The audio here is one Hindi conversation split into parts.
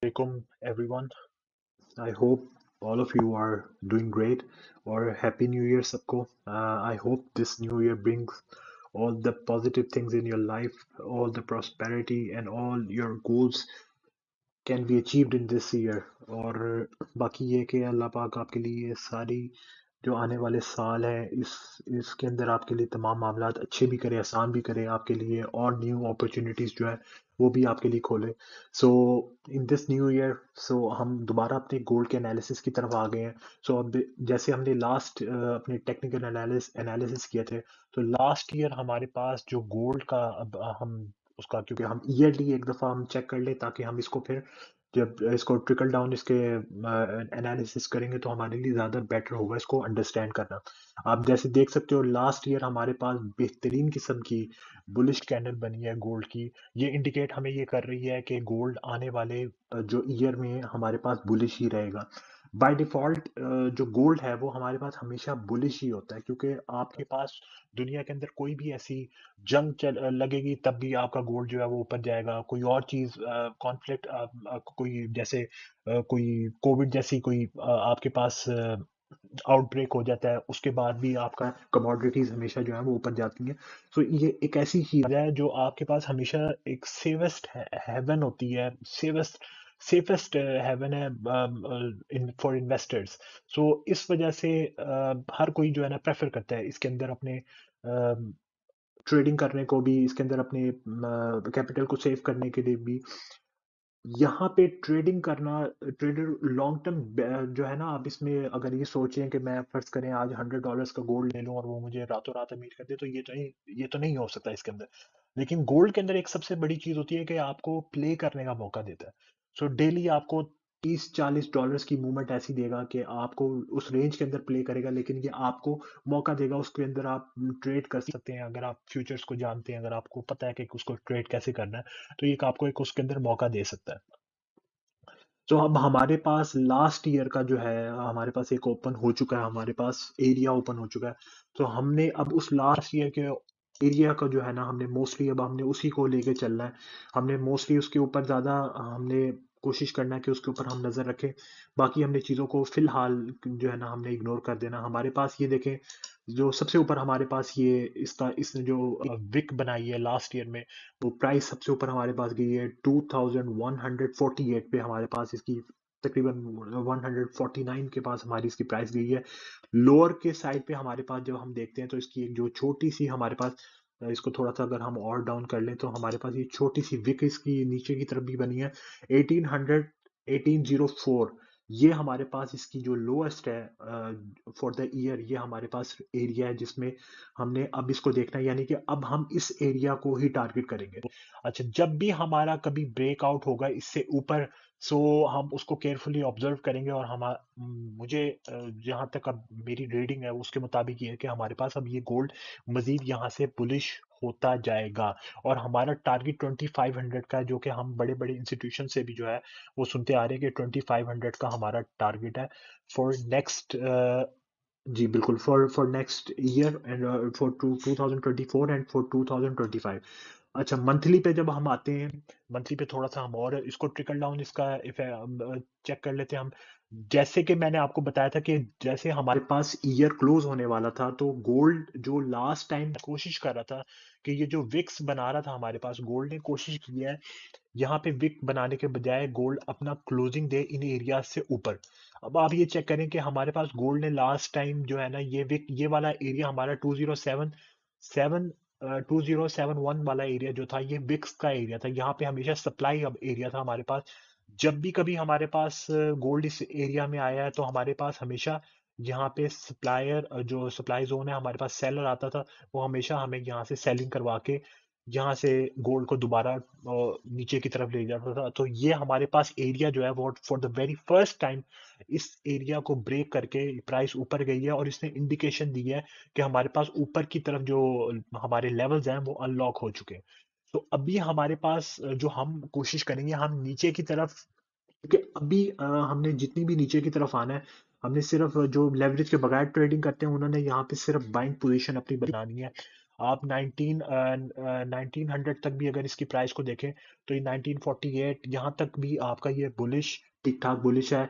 alaikum, everyone. I hope all of you are doing great or Happy New Year सबको. I hope this new year brings all the positive things in your life, all the prosperity and all your goals can be achieved in this year. और बाकी ये कि अल्लाह पाक आपके लिए सारी जो आने वाले साल हैं इसके अंदर आपके लिए तमाम मामलात अच्छे भी करे, आसान भी करे आपके लिए और न्यू अपॉर्चुनिटीज जो है वो भी आपके लिए खोले. सो इन दिस न्यू ईयर हम दोबारा अपने गोल्ड के एनालिसिस की तरफ आ गए हैं. अब जैसे हमने लास्ट अपने टेक्निकल एनालिसिस किए थे, तो लास्ट ईयर हमारे पास जो गोल्ड का अब हम उसका क्योंकि हम ईयरली एक दफ़ा हम चेक कर लें ताकि हम इसको फिर जब इसको ट्रिकल डाउन इसके एनालिसिस करेंगे तो हमारे लिए ज़्यादा बेटर होगा इसको अंडरस्टैंड करना. आप जैसे देख सकते हो लास्ट ईयर हमारे पास बेहतरीन किस्म की बुलिश कैंडल बनी है गोल्ड की. ये इंडिकेट हमें ये कर रही है कि गोल्ड आने वाले जो ईयर में हमारे पास बुलिश ही रहेगा. बाय डिफॉल्ट जो गोल्ड है वो हमारे पास हमेशा बुलिश ही होता है क्योंकि आपके पास दुनिया के अंदर कोई भी ऐसी जंग लगेगी तब भी आपका गोल्ड जो है वो ऊपर जाएगा. कोई और चीज कॉन्फ्लिक्ट कोई जैसे कोई कोविड जैसी कोई आपके पास आउटब्रेक हो जाता है उसके बाद भी आपका कमोडिटीज हमेशा जो है वो ऊपर जाती हैं. ये एक ऐसी चीज है जो आपके पास हमेशा एक सेवेस्ट हेवन होती है, सेफेस्ट हेवन है फॉर इन्वेस्टर्स. इस वजह से हर कोई जो है ना प्रेफर करता है इसके अंदर अपने ट्रेडिंग करने को भी, इसके अंदर अपने कैपिटल को सेव करने के लिए भी. यहाँ पे ट्रेडिंग करना, ट्रेडर लॉन्ग टर्म जो है ना, आप इसमें अगर ये सोचें कि मैं फर्ज करें आज $100 का गोल्ड ले लूं और वो मुझे रातों रात अमीर कर दे, तो ये तो नहीं हो सकता इसके अंदर. लेकिन गोल्ड के अंदर एक सबसे बड़ी चीज होती है कि आपको प्ले करने का मौका देता है. डेली आपको $30-40 की मूवमेंट ऐसी देगा कि आपको उस रेंज के अंदर प्ले करेगा, लेकिन ये आपको मौका देगा. उसके अंदर आप ट्रेड कर सकते हैं अगर आप फ्यूचर्स को जानते हैं, अगर आपको पता है कि उसको ट्रेड कैसे करना है, तो ये आपको एक उसके अंदर मौका दे सकता है. अब हमारे पास लास्ट ईयर का जो है हमारे पास एक ओपन हो चुका है, हमारे पास एरिया ओपन हो चुका है. हमने अब उस लास्ट ईयर के एरिया का जो है ना, हमने मोस्टली अब हमने उसी को लेके चलना है. हमने मोस्टली उसके ऊपर ज्यादा हमने कोशिश करना है कि उसके ऊपर हम नजर रखें. बाकी हमने चीजों को फिलहाल जो है ना हमने इग्नोर कर देना. हमारे पास ये देखें, जो सबसे ऊपर हमारे पास ये इसने जो विक बनाई है लास्ट ईयर में, वो प्राइस सबसे ऊपर हमारे पास गई है 2148 पे. हमारे पास इसकी तकरीबन 149 के पास हमारी इसकी प्राइस गई है. लोअर के साइड पे हमारे पास जब हम देखते हैं तो इसकी एक जो छोटी सी हमारे पास इसको थोड़ा सा अगर हम और डाउन कर लें तो हमारे पास ये छोटी सी विक इसकी नीचे की तरफ भी बनी है 1800 1804. ये हमारे पास इसकी जो लोएस्ट है फॉर द ईयर, ये हमारे पास एरिया है जिसमें हमने अब इसको देखना है, यानी कि अब हम इस एरिया को ही टारगेट करेंगे. अच्छा, जब भी हमारा कभी ब्रेकआउट होगा इससे ऊपर, हम उसको केयरफुली ऑब्जर्व करेंगे. और हम मुझे जहाँ तक अब मेरी रीडिंग है उसके मुताबिक ये है कि हमारे पास अब ये गोल्ड मजीद यहाँ से बुलिश होता जाएगा. और हमारा टारगेट 2500 का है, जो कि हम बड़े बड़े इंस्टीट्यूशन से भी जो है वो सुनते आ रहे हैं कि 2500 का हमारा टारगेट है फॉर नेक्स्ट. जी बिल्कुल, for next year and for 2024 and for 2025. अच्छा, मंथली पे जब हम आते हैं, मंथली पे थोड़ा सा हम और इसको ट्रिकल डाउन इसका चेक कर लेते हैं हम. जैसे कि मैंने आपको बताया था कि जैसे हमारे पास ईयर क्लोज होने वाला था, तो गोल्ड जो लास्ट टाइम कोशिश कर रहा था कि ये जो विक्स बना रहा था, हमारे पास गोल्ड ने कोशिश की है यहाँ पे विक बनाने के बजाय गोल्ड अपना क्लोजिंग दे इन एरिया से ऊपर. अब आप ये चेक करें कि हमारे पास गोल्ड ने लास्ट टाइम जो है ना ये वाला एरिया हमारा 2071 वाला एरिया जो था, ये विक्स का एरिया था. यहाँ पे हमेशा सप्लाई अब एरिया था हमारे पास. जब भी कभी हमारे पास गोल्ड इस एरिया में आया है तो हमारे पास हमेशा यहाँ पे सप्लायर जो सप्लाई जोन है, हमारे पास सेलर आता था. वो हमेशा हमें यहाँ से सेलिंग करवा के यहाँ से गोल्ड को दोबारा नीचे की तरफ ले जाता था. तो ये हमारे पास एरिया जो है वो for the very first time इस एरिया को ब्रेक करके प्राइस ऊपर गई है. और इसने इंडिकेशन दी है कि हमारे पास ऊपर की तरफ जो हमारे लेवल्स हैं वो अनलॉक हो चुके हैं. अभी हमारे पास जो हम कोशिश करेंगे हम नीचे की तरफ, क्योंकि अभी हमने जितनी भी नीचे की तरफ आना है, हमने सिर्फ जो लेवरेज के बगैर ट्रेडिंग करते हैं उन्होंने यहाँ पे सिर्फ बाइंग पोजीशन अपनी बनानी है. आप 1900 तक भी अगर इसकी प्राइस को देखें तो ये 1948 यहाँ तक भी आपका ये बुलिश, ठीक ठाक बुलिश है।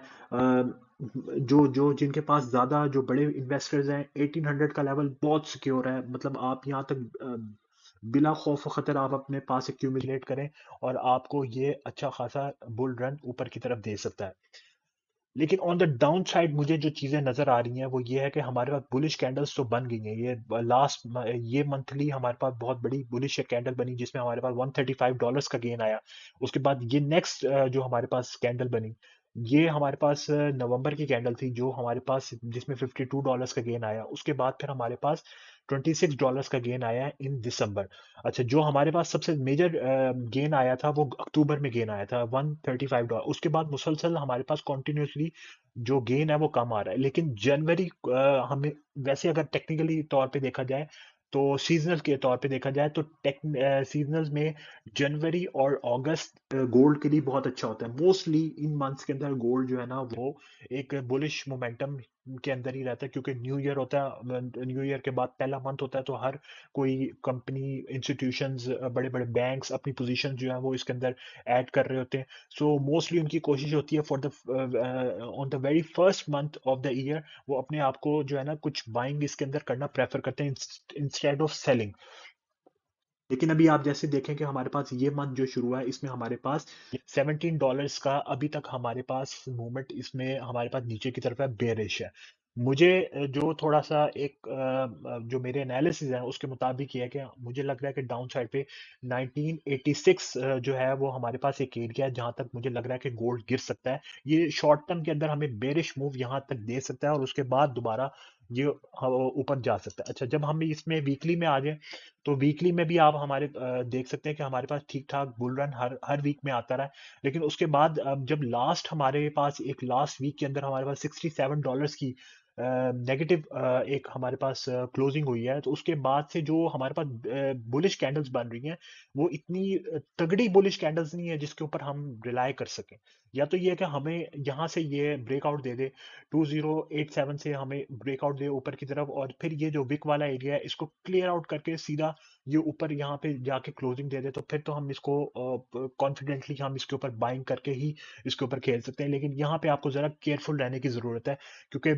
जो जो जिनके पास ज्यादा जो बड़े इन्वेस्टर्स हैं, 1800 का लेवल बहुत सिक्योर है, मतलब आप यहाँ तक बिला खौफ खतर आप अपने पास एक्यूमुलेट करें और आपको ये अच्छा खासा बुल रन ऊपर की तरफ दे सकता है। लेकिन ऑन द डाउन साइड मुझे जो चीजें नजर आ रही हैं वो ये है कि हमारे पास बुलिश कैंडल्स तो बन गई हैं। ये मंथली हमारे पास बहुत बड़ी बुलिश कैंडल बनी जिसमें हमारे पास $135 का गेन आया। उसके बाद ये नेक्स्ट जो हमारे पास कैंडल बनी, ये हमारे पास नवंबर की कैंडल थी जो हमारे पास जिसमें $52 का गेन आया। उसके बाद फिर हमारे पास $26 का गेन आया है इन दिसंबर। अच्छा, जो हमारे पास सबसे मेजर गेन आया था वो अक्टूबर में गेन आया था $135। उसके बाद मुसलसल हमारे पास कॉन्टिन्यूसली जो गेन है वो कम आ रहा है। लेकिन जनवरी हमें वैसे अगर टेक्निकली तौर पे देखा जाए तो सीजनल के तौर पे देखा जाए तो सीजनल में जनवरी और अगस्त गोल्ड के लिए बहुत अच्छा होता है। मोस्टली इन मंथ्स के अंदर गोल्ड जो है ना वो एक बुलिश मोमेंटम के अंदर ही रहता है, क्योंकि न्यू ईयर होता है। न्यू ईयर के बाद पहला मंथ होता है तो हर कोई कंपनी, इंस्टीट्यूशंस, बड़े बड़े बैंक्स अपनी पोजीशन जो है वो इसके अंदर ऐड कर रहे होते हैं। सो मोस्टली उनकी कोशिश होती है for the on the very first month of the year वो अपने आप को जो है ना कुछ बाइंग इसके अंदर करना प्रेफर करते हैं इंस्टेड ऑफ सेलिंग। लेकिन अभी आप जैसे देखें कि हमारे पास ये मंथ जो शुरू हुआ है इसमें हमारे पास $17 का अभी तक हमारे पास मूवमेंट इसमें हमारे पास नीचे की तरफ है, बेरिश है। मुझे जो थोड़ा सा एक जो मेरे एनालिसिस है उसके मुताबिक ये है कि मुझे लग रहा है कि डाउन साइड पे 1986 जो है वो हमारे पास एक एरिया है जहां तक मुझे लग रहा है कि गोल्ड गिर सकता है। ये शॉर्ट टर्म के अंदर हमें बेरिश मूव यहां तक दे सकता है और उसके बाद दोबारा ये ऊपर जा सकता है। अच्छा, जब हम इसमें वीकली में आ जाए तो वीकली में भी आप हमारे देख सकते हैं कि हमारे पास ठीक ठाक बुल रन हर हर वीक में आता रहा है। लेकिन उसके बाद जब लास्ट हमारे पास एक लास्ट वीक के अंदर हमारे पास $67 की नेगेटिव एक हमारे पास क्लोजिंग हुई है, तो उसके बाद से जो हमारे पास बुलिश कैंडल्स बन रही हैं वो इतनी तगड़ी बुलिश कैंडल्स नहीं है जिसके ऊपर हम रिलाय कर सकें। या तो ये है कि हमें यहाँ से ये ब्रेकआउट दे दे, 2087 से हमें ब्रेकआउट दे ऊपर की तरफ, और फिर ये जो विक वाला एरिया है इसको क्लियर आउट करके सीधा ये ऊपर यहाँ पे जाके क्लोजिंग दे दे, तो फिर तो हम इसको कॉन्फिडेंटली हम इसके ऊपर बाइंग करके ही इसके ऊपर खेल सकते हैं। लेकिन यहाँ पे आपको जरा केयरफुल रहने की जरूरत है, क्योंकि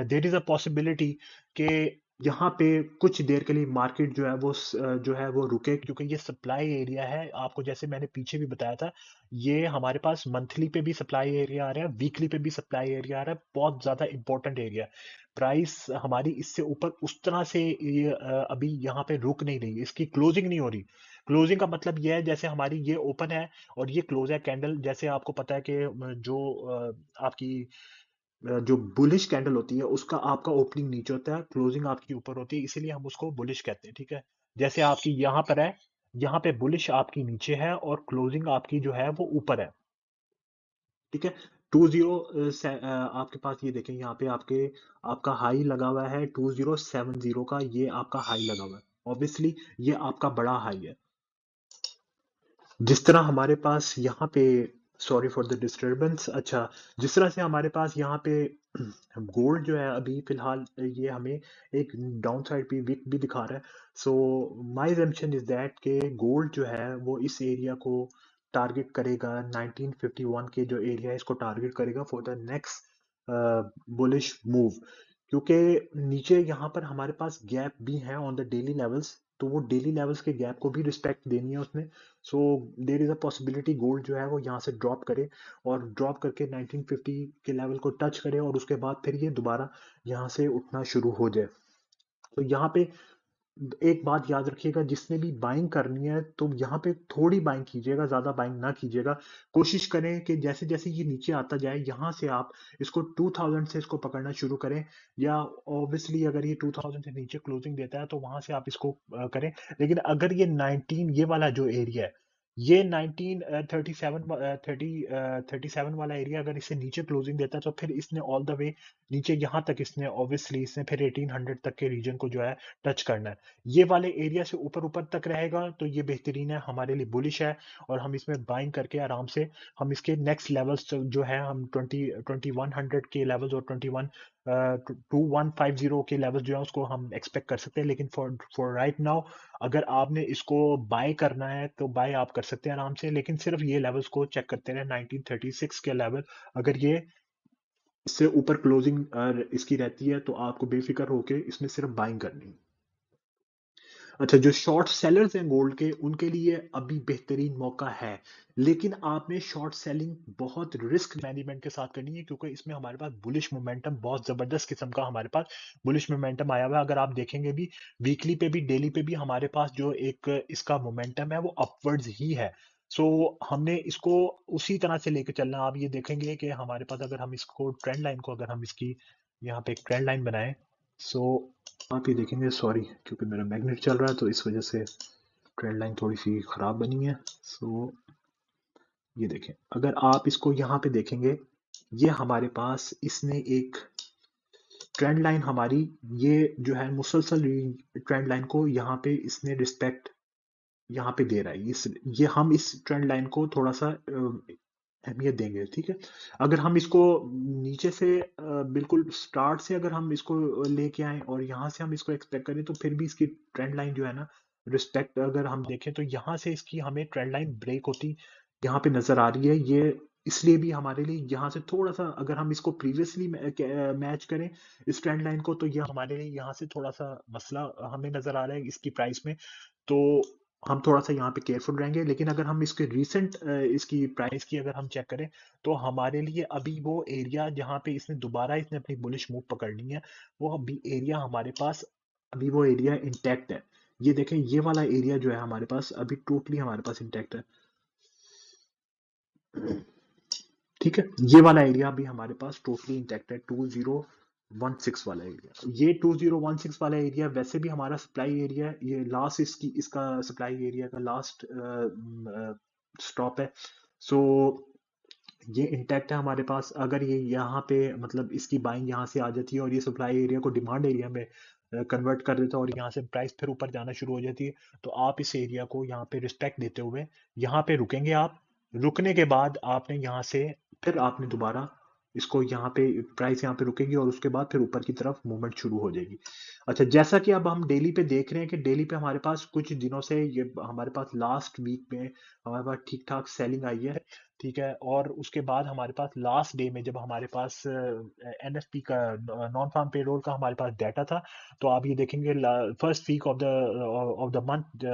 देर इज अ पॉसिबिलिटी कि यहाँ पे कुछ देर के लिए मार्केट जो है वो जो है वो रुके, क्योंकि ये सप्लाई एरिया है। आपको जैसे मैंने पीछे भी बताया था, ये हमारे पास मंथली पे भी सप्लाई एरिया आ रहा है, वीकली पे भी सप्लाई एरिया आ रहा है, बहुत ज्यादा इंपॉर्टेंट एरिया है। प्राइस हमारी इससे ऊपर उस तरह से ये अभी यहाँ पे रुक नहीं रही, इसकी क्लोजिंग नहीं हो रही। क्लोजिंग का मतलब ये है जैसे हमारी ये ओपन है और ये क्लोज है कैंडल, जैसे आपको पता है कि जो आपकी जो बुलिश कैंडल होती है उसका आपका ओपनिंग नीचे होता है, क्लोजिंग आपकी ऊपर होती है, इसीलिए हम उसको बुलिश कहते हैं। ठीक है, जैसे आपकी यहाँ पर है, यहाँ पे बुलिश आपकी नीचे है और क्लोजिंग आपकी जो है वो ऊपर है। ठीक है, 20 आपके पास ये देखें यहाँ पे आपके आपका हाई लगा हुआ है 2070 का, ये आपका हाई लगा हुआ है। ऑब्वियसली ये आपका बड़ा हाई है। जिस तरह हमारे पास यहाँ पे, सॉरी फॉर द डिस्टरबेंस, अच्छा, जिस तरह से हमारे पास यहाँ पे गोल्ड जो है अभी फिलहाल ये हमें एक डाउन साइड पे वीक भी दिखा रहा है। So my assumption is that के गोल्ड जो है वो इस एरिया को टारगेट करेगा, 1951 के जो एरिया है इसको टारगेट करेगा for the next bullish move, क्योंकि नीचे यहाँ पर हमारे पास गैप भी है ऑन द डेली लेवल्स, तो वो डेली लेवल्स के गैप को भी रिस्पेक्ट देनी है उसने। So there is a possibility gold जो है वो यहाँ से ड्रॉप करे और ड्रॉप करके 1950 के लेवल को टच करे और उसके बाद फिर ये दोबारा यहाँ से उठना शुरू हो जाए। तो यहाँ पे एक बात याद रखिएगा, जिसने भी बाइंग करनी है तो यहाँ पे थोड़ी बाइंग कीजिएगा, ज्यादा बाइंग ना कीजिएगा। कोशिश करें कि जैसे जैसे ये नीचे आता जाए यहाँ से आप इसको 2000 से इसको पकड़ना शुरू करें, या ऑब्वियसली अगर ये 2000 से नीचे क्लोजिंग देता है तो वहां से आप इसको करें। लेकिन अगर ये 19 ये वाला जो एरिया है, ये 1937 37 वाला एरिया अगर इसे नीचे क्लोजिंग देता है तो फिर इसने ऑल द वे नीचे यहाँ तक इसने ऑब्वियसली इसने फिर 1800 तक के रीजन को जो है टच करना है। ये वाले एरिया से ऊपर ऊपर तक रहेगा तो ये बेहतरीन है, हमारे लिए बुलिश है, और हम इसमें बाइंग करके आराम से हम इसके नेक्स्ट लेवल्स जो है हम 2100 के लेवल्स और 2150 के लेवल जो है उसको हम एक्सपेक्ट कर सकते हैं, लेकिन फॉर फॉर राइट नाउ अगर आपने इसको बाय करना है तो बाय आप कर सकते हैं आराम से, लेकिन सिर्फ ये लेवल्स को चेक करते रहे, 1936 के लेवल अगर ये इससे ऊपर क्लोजिंग इसकी रहती है तो आपको बेफिक्र होके इसमें सिर्फ बाइंग करनी है। अच्छा, जो शॉर्ट सेलर्स हैं गोल्ड के उनके लिए अभी बेहतरीन मौका है, लेकिन आपने शॉर्ट सेलिंग बहुत रिस्क मैनेजमेंट के साथ करनी है, क्योंकि इसमें हमारे पास बुलिश मोमेंटम बहुत जबरदस्त किस्म का हमारे पास बुलिश मोमेंटम आया हुआ है। अगर आप देखेंगे भी वीकली पे भी डेली पे भी हमारे पास जो एक इसका मोमेंटम है वो अपवर्ड्स ही है। सो हमने इसको उसी तरह से लेके चलना। आप ये देखेंगे कि हमारे पास अगर हम इसको ट्रेंड लाइन को अगर हम इसकी यहाँ पे एक ट्रेंड लाइन बनाएं, सो आप ये देखेंगे, सॉरी क्योंकि मेरा मैग्नेट चल रहा है तो इस वजह से ट्रेंड लाइन थोड़ी सी खराब बनी है। सो ये देखें, अगर आप इसको यहाँ पे देखेंगे, ये हमारे पास इसने एक ट्रेंड लाइन हमारी ये जो है मुसलसल ट्रेंड लाइन को यहाँ पे इसने रिस्पेक्ट यहाँ पे दे रहा है। ये हम इस ट्रेंड लाइन को थोड़ा सा अहमियत देंगे, ठीक है। अगर हम इसको नीचे से बिल्कुल स्टार्ट से अगर हम इसको लेके आए और यहाँ से हम इसको एक्सपेक्ट करें तो फिर भी इसकी ट्रेंड लाइन जो है ना, रिस्पेक्ट अगर हम देखें तो यहाँ से इसकी हमें ट्रेंड लाइन ब्रेक होती यहाँ पे नजर आ रही है। ये इसलिए भी हमारे लिए यहाँ से थोड़ा सा अगर हम इसको प्रीवियसली मैच करें इस ट्रेंड लाइन को, तो ये हमारे लिए यहाँ से थोड़ा सा मसला हमें नजर आ रहा है इसकी प्राइस में। तो हम थोड़ा सा यहाँ पे केयरफुल रहेंगे, लेकिन अगर हम इसके रीसेंट इसकी प्राइस की अगर हम चेक करें तो हमारे लिए अभी वो एरिया जहाँ पे इसने दोबारा इसने अपनी बुलिश मूव पकड़नी है, वो अभी एरिया हमारे पास अभी वो एरिया इंटैक्ट है। ये देखें, ये वाला एरिया जो है हमारे पास अभी टोटली हमारे पास इंटैक्ट है, ठीक है। ये वाला एरिया भी हमारे पास टोटली इंटैक्ट है, 2016 वाला एरिया। ये 2016 वाला एरिया वैसे भी हमारा सप्लाई एरिया है, ये लास्ट इसका सप्लाई एरिया का लास्ट स्टॉप है। सो ये इंटैक्ट है हमारे पास। अगर ये यहाँ पे मतलब इसकी बाइंग यहाँ से आ जाती है और ये सप्लाई एरिया को डिमांड एरिया में कन्वर्ट कर देता है और यहाँ से प्राइस फिर ऊपर जाना शुरू हो जाती है, तो आप इस एरिया को यहाँ पे रिस्पेक्ट देते हुए यहाँ पे रुकेंगे। आप रुकने के बाद आपने यहाँ से फिर आपने दोबारा इसको यहाँ पे प्राइस यहाँ पे रुकेगी और उसके बाद फिर ऊपर की तरफ मूवमेंट शुरू हो जाएगी। अच्छा, जैसा कि अब हम डेली पे देख रहे हैं कि डेली पे हमारे पास कुछ दिनों से ये हमारे पास लास्ट वीक में हमारे पास ठीक ठाक सेलिंग आई है, ठीक है। और उसके बाद हमारे पास लास्ट डे में जब हमारे पास एनएफपी का नॉन फार्म पेरोल का हमारे पास डाटा था, तो आप ये देखेंगे first week of the month,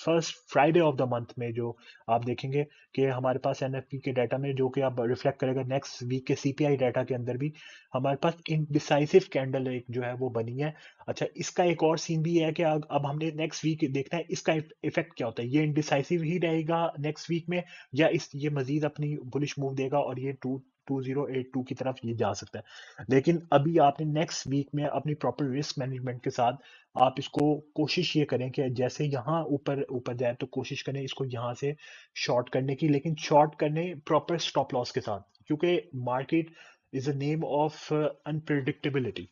first Friday of the month में जो आप देखेंगे कि हमारे पास एनएफपी के डाटा में जो कि अब रिफ्लेक्ट करेगा नेक्स्ट वीक के सीपीआई डाटा के अंदर भी, हमारे पास इनडिसाइसिव कैंडल एक जो है वो बनी है। अच्छा, इसका एक और सीन भी है कि अब हमने नेक्स्ट वीक देखना है इसका इफेक्ट क्या होता है। ये इनडिसाइसिव ही रहेगा नेक्स्ट वीक में या इस ये मजीद अपनी बुलिश मूव देगा और ये 2082 की तरफ ये जा सकता है। लेकिन अभी आपने नेक्स्ट वीक में अपनी प्रॉपर रिस्क मैनेजमेंट के साथ आप इसको कोशिश ये करें कि जैसे यहाँ ऊपर ऊपर जाए तो कोशिश करें इसको यहाँ से शॉर्ट करने की, लेकिन शॉर्ट करने प्रॉपर स्टॉप लॉस के साथ, क्योंकि market is a name of unpredictability.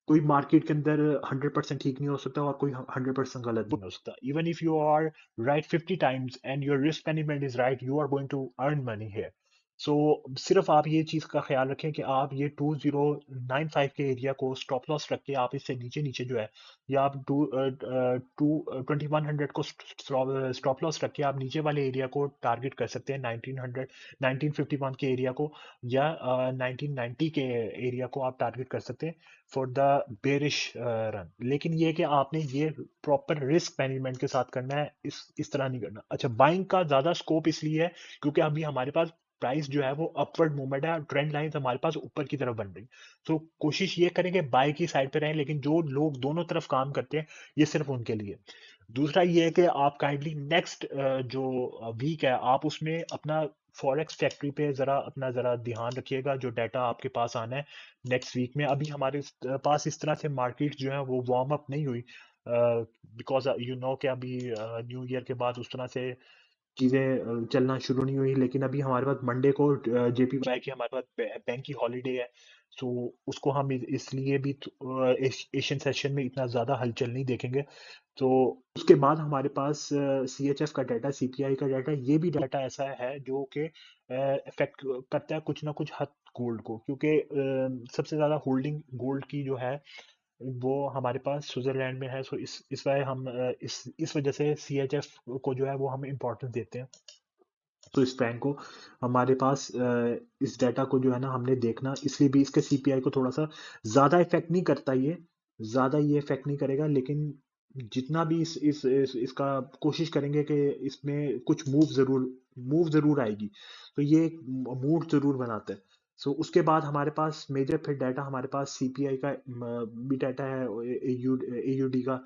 कोई मार्केट के अंदर 100% ठीक नहीं हो सकता और कोई 100% गलत नहीं हो सकता। Even if you are right 50 times and your risk management is right, you are going to earn money here. So सिर्फ आप ये चीज का ख्याल रखें कि आप ये 2095 के एरिया को स्टॉप लॉस रख के आप इससे नीचे नीचे जो है, या आप टू टू 2100 को स्टॉप लॉस रख के आप नीचे वाले एरिया को टारगेट कर सकते हैं, 1900 1951 के एरिया को, या 1990 के एरिया को आप टारगेट कर सकते हैं फॉर द बेरिश रन। लेकिन ये कि आपने ये प्रॉपर रिस्क मैनेजमेंट के साथ करना है, इस तरह नहीं करना। अच्छा, बाइंग का ज्यादा स्कोप इसलिए है क्योंकि अभी हमारे पास प्राइस जो है वो अपवर्ड मूवमेंट है, ट्रेंड लाइन हमारे पास ऊपर की तरफ बन रही। तो कोशिश ये करें कि बाय की साइड पे रहें, लेकिन जो लोग दोनों तरफ काम करते हैं ये सिर्फ उनके लिए। दूसरा ये है कि आप काइंडली नेक्स्ट जो वीक है आप उसमें अपना फॉरेक्स फैक्ट्री पे जरा ध्यान रखिएगा, जो डाटा आपके पास आना है नेक्स्ट वीक में। अभी हमारे पास इस तरह से मार्केट जो है वो वार्म अप नहीं हुई, बिकॉज यू नो कि अभी न्यू ईयर के बाद उस तरह से चीजें चलना शुरू नहीं हुई। लेकिन अभी हमारे पास मंडे को जेपी वाई की हमारे पास बैंक की हॉलीडे है, सो उसको हम इसलिए भी एशियन सेशन में इतना ज़्यादा हलचल नहीं देखेंगे। तो उसके बाद हमारे पास CHF का डाटा, CPI का डाटा, ये भी डाटा ऐसा है जो कि इफेक्ट करता है कुछ ना कुछ हद गोल्ड को, क्योंकि सबसे ज़्यादा होल्डिंग गोल्ड की जो है वो हमारे पास स्विट्जरलैंड में है। सो इस वजह हम इस वजह से CHF को जो है वो हम इम्पोर्टेंस देते हैं। तो इस बैंक को हमारे पास इस डाटा को जो है ना हमने देखना, इसलिए भी इसके CPI को थोड़ा सा ज़्यादा इफेक्ट नहीं करता ये, ज़्यादा ये इफेक्ट नहीं करेगा, लेकिन जितना भी इसका कोशिश करेंगे कि इसमें कुछ मूव ज़रूर आएगी, तो ये एक मूड ज़रूर बनाता है। सो उसके बाद हमारे पास मेजर फिर डाटा, हमारे पास CPI का भी डाटा है, AUD का,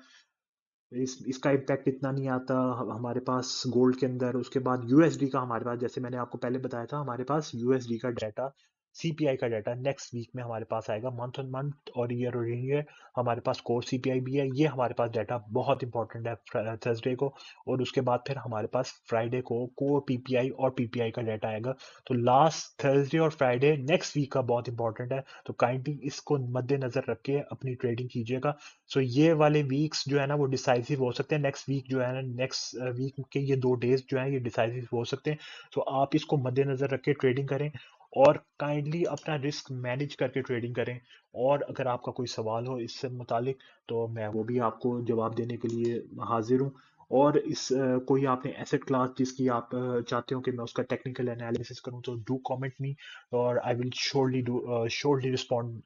इसका इम्पैक्ट इतना नहीं आता हमारे पास गोल्ड के अंदर। उसके बाद USD का हमारे पास, जैसे मैंने आपको पहले बताया था, हमारे पास USD का डाटा, CPI का डाटा नेक्स्ट वीक में हमारे पास आएगा, मंथ ऑन मंथ और ईयर ऑन ईयर। हमारे पास कोर CPI भी है, ये हमारे पास डाटा बहुत इंपॉर्टेंट है थर्सडे को। और उसके बाद फिर हमारे पास फ्राइडे को कोर PPI और PPI का डाटा आएगा। तो लास्ट थर्सडे और फ्राइडे नेक्स्ट वीक का बहुत इंपॉर्टेंट है, तो काइंडली इसको मद्देनजर रख के अपनी ट्रेडिंग कीजिएगा। सो ये वाले वीक्स जो है ना वो डिसाइसिव हो सकते हैं। नेक्स्ट वीक जो है ना, नेक्स्ट वीक के ये 2 डेज जो है ये डिसाइसिव हो सकते हैं। तो आप इसको मद्देनजर रख के ट्रेडिंग करें और काइंडली अपना रिस्क मैनेज करके ट्रेडिंग करें। और अगर आपका कोई सवाल हो इससे मुतालिक, तो मैं वो भी आपको जवाब देने के लिए हाजिर हूँ। और कोई आपने एसेट क्लास जिसकी आप चाहते हो कि मैं उसका टेक्निकल एनालिसिस करूं, तो डू कमेंट मी और I will surely respond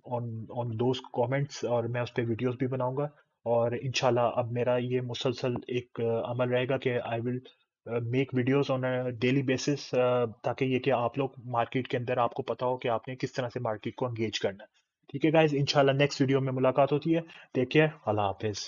on those comments, और मैं उस पर वीडियोस भी बनाऊंगा। और इंशाल्लाह अब मेरा ये मुसलसल एक अमल रहेगा कि I will make videos on a daily basis, ताकि ये कि आप लोग मार्केट के अंदर आपको पता हो कि आपने किस तरह से मार्केट को एंगेज करना है। ठीक है गाइज, इंशाल्लाह नेक्स्ट वीडियो में मुलाकात होती है। टेक केयर, अल्लाह हाफिज।